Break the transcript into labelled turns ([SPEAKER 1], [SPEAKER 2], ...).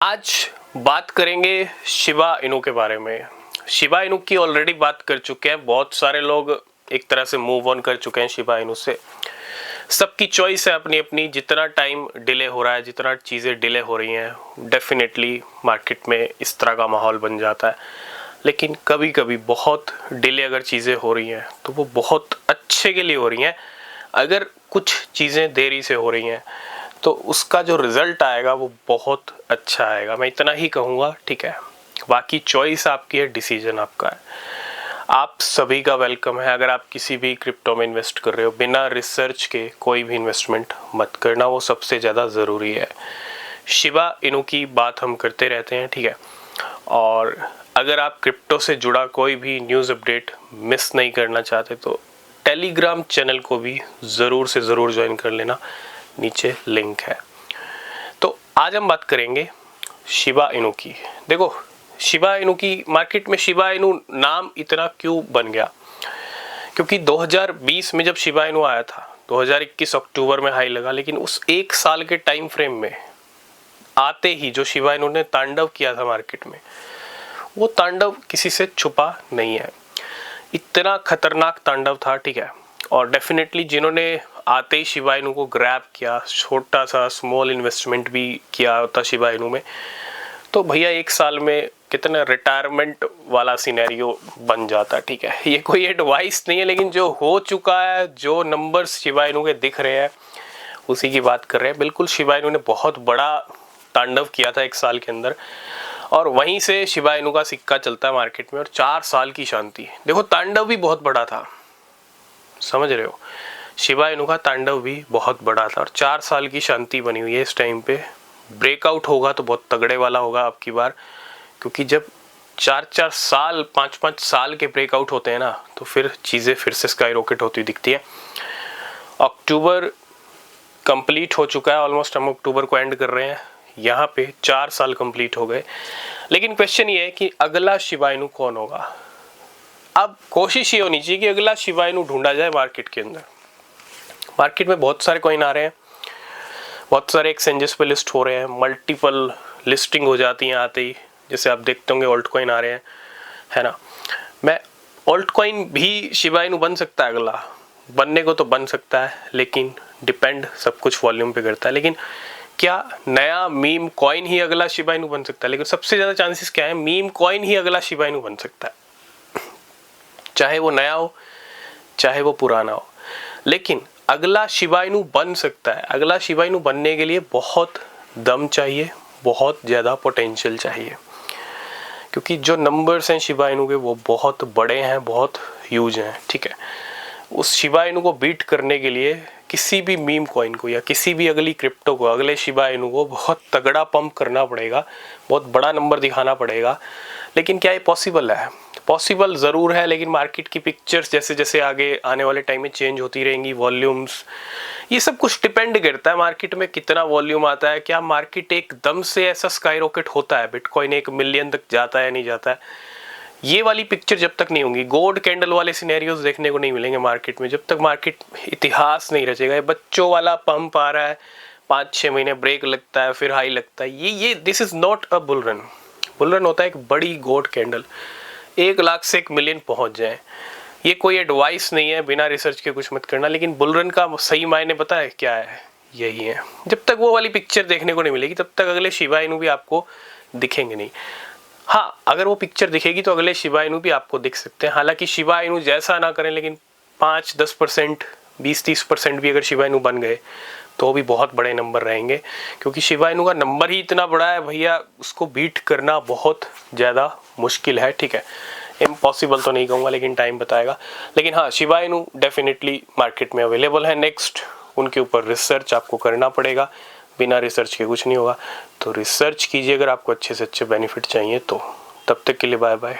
[SPEAKER 1] आज बात करेंगे शिबा इनू के बारे में। शिबा इनू की ऑलरेडी बात कर चुके हैं, बहुत सारे लोग एक तरह से मूव ऑन कर चुके हैं शिबा इनू से। सबकी चॉइस है अपनी अपनी, जितना टाइम डिले हो रहा है, जितना चीज़ें डिले हो रही हैं, डेफिनेटली मार्केट में इस तरह का माहौल बन जाता है। लेकिन कभी कभी बहुत डिले अगर चीज़ें हो रही हैं तो वो बहुत अच्छे के लिए हो रही हैं। अगर कुछ चीज़ें देरी से हो रही हैं तो उसका जो रिजल्ट आएगा वो बहुत अच्छा आएगा, मैं इतना ही कहूँगा, ठीक है। बाकी चॉइस आपकी है, डिसीजन आपका है। आप सभी का वेलकम है। अगर आप किसी भी क्रिप्टो में इन्वेस्ट कर रहे हो, बिना रिसर्च के कोई भी इन्वेस्टमेंट मत करना, वो सबसे ज़्यादा ज़रूरी है। शिबा इनू की बात हम करते रहते हैं, ठीक है। और अगर आप क्रिप्टो से जुड़ा कोई भी न्यूज़ अपडेट मिस नहीं करना चाहते तो टेलीग्राम चैनल को भी ज़रूर से ज़रूर ज्वाइन कर लेना, नीचे लिंक है। तो आज हम बात करेंगे शिबा इनू की। देखो, शिबा इनू की मार्केट में शिबा इनू नाम इतना क्यों बन गया? क्योंकि 2020 में जब शिबा इनू आया था, 2021 अक्टूबर में हाई लगा, लेकिन उस एक साल के टाइम फ्रेम में आते ही जो शिबा इनू ने तांडव किया था मार्केट में, वो तांडव किसी से छुपा नहीं है। इतना खतरनाक तांडव था, ठीक है। और डेफिनेटली जिन्होंने आते ही शिबा इनू को ग्रैब किया, छोटा सा स्मॉल इन्वेस्टमेंट भी किया होता शिबा इनू में, तो भैया एक साल में कितना रिटायरमेंट वाला सिनेरियो बन जाता, ठीक है। ये कोई एडवाइस नहीं है, लेकिन जो हो चुका है, जो नंबर्स शिबा इनू के दिख रहे हैं, उसी की बात कर रहे हैं। बिल्कुल शिबा इनू ने बहुत बड़ा तांडव किया था एक साल के अंदर, और वहीं से शिबा इनू का सिक्का चलता है मार्केट में। और 4 साल की शांति, देखो तांडव भी बहुत बड़ा था, समझ रहे हो, शिबा इनू का तांडव भी बहुत बड़ा था और 4 साल की शांति बनी हुई है इस टाइम पे। ब्रेकआउट होगा तो बहुत तगड़े वाला होगा आपकी बार, क्योंकि जब 4-4 साल 5-5 साल के ब्रेकआउट होते हैं ना, तो फिर चीज़ें फिर से स्काई रॉकेट होती दिखती है। अक्टूबर कंप्लीट हो चुका है ऑलमोस्ट, हम अक्टूबर को एंड कर रहे हैं, यहाँ पे 4 साल कंप्लीट हो गए। लेकिन क्वेश्चन ये है कि अगला शिबा इनू कौन होगा? अब कोशिश ये होनी चाहिए कि अगला शिबा इनू ढूंढा जाए मार्केट के अंदर। मार्केट में बहुत सारे कॉइन आ रहे हैं, बहुत सारे एक्सचेंजेस पे लिस्ट हो रहे हैं, मल्टीपल लिस्टिंग हो जाती हैं आते ही। जैसे आप देखते होंगे ऑल्ट कॉइन आ रहे हैं, है ना। मैं ऑल्ट कॉइन भी शिबा इनू बन सकता है अगला, बनने को तो बन सकता है, लेकिन डिपेंड सब कुछ वॉल्यूम पे करता है। लेकिन क्या नया मीम कॉइन ही अगला शिबा इनू बन सकता है? लेकिन सबसे ज़्यादा चांसेस क्या है, मीम कॉइन ही अगला शिबा इनू बन सकता है, चाहे वो नया हो चाहे वो पुराना हो। लेकिन अगला शिबा इनू बन सकता है। अगला शिबा इनू बनने के लिए बहुत दम चाहिए, बहुत ज़्यादा पोटेंशियल चाहिए, क्योंकि जो नंबर्स हैं शिबा इनू के वो बहुत बड़े हैं, बहुत ह्यूज हैं, ठीक है। उस शिबा इनू को बीट करने के लिए किसी भी मीम कॉइन को या किसी भी अगली क्रिप्टो को, अगले शिबा इनू को बहुत तगड़ा पंप करना पड़ेगा, बहुत बड़ा नंबर दिखाना पड़ेगा। लेकिन क्या ये पॉसिबल है? पॉसिबल ज़रूर है, लेकिन मार्केट की पिक्चर्स जैसे जैसे आगे आने वाले टाइम में चेंज होती रहेंगी, वॉल्यूम्स, ये सब कुछ डिपेंड करता है मार्केट में कितना वॉल्यूम आता है। क्या मार्केट एकदम से ऐसा स्काई रॉकेट होता है, बिटकॉइन 1 मिलियन तक जाता है, नहीं जाता है, ये वाली पिक्चर जब तक नहीं होंगी, गोल्ड कैंडल वाले सिनेरियोज देखने को नहीं मिलेंगे मार्केट में, जब तक मार्केट इतिहास नहीं रचेगा। ये बच्चों वाला पंप आ रहा है, 5-6 महीने ब्रेक लगता है, फिर हाई लगता है, ये this is not a bull run. Bull run होता है एक बड़ी गोल्ड कैंडल, 1 लाख से 1 मिलियन पहुंच जाए। ये कोई एडवाइस नहीं है, बिना रिसर्च के कुछ मत करना, लेकिन बुल रन का सही मायने पता है क्या है? यही है। जब तक वो वाली पिक्चर देखने को नहीं मिलेगी तब तक अगले शिबा इनू भी आपको दिखेंगे नहीं। हाँ, अगर वो पिक्चर दिखेगी तो अगले शिबा इनू भी आपको दिख सकते हैं। हालांकि शिबा इनू जैसा ना करें, लेकिन 5-10%, 20-30% भी अगर शिबा इनू बन गए तो भी बहुत बड़े नंबर रहेंगे, क्योंकि शिबा इनू का नंबर ही इतना बड़ा है भैया, उसको बीट करना बहुत ज़्यादा मुश्किल है, ठीक है। इम्पॉसिबल तो नहीं कहूँगा, लेकिन टाइम बताएगा। लेकिन हाँ, शिबा इनू डेफिनेटली मार्केट में अवेलेबल है। नेक्स्ट उनके ऊपर रिसर्च आपको करना पड़ेगा, बिना रिसर्च के कुछ नहीं होगा। तो रिसर्च कीजिए अगर आपको अच्छे से अच्छे बेनिफिट चाहिए तो। तब तक के लिए बाय बाय।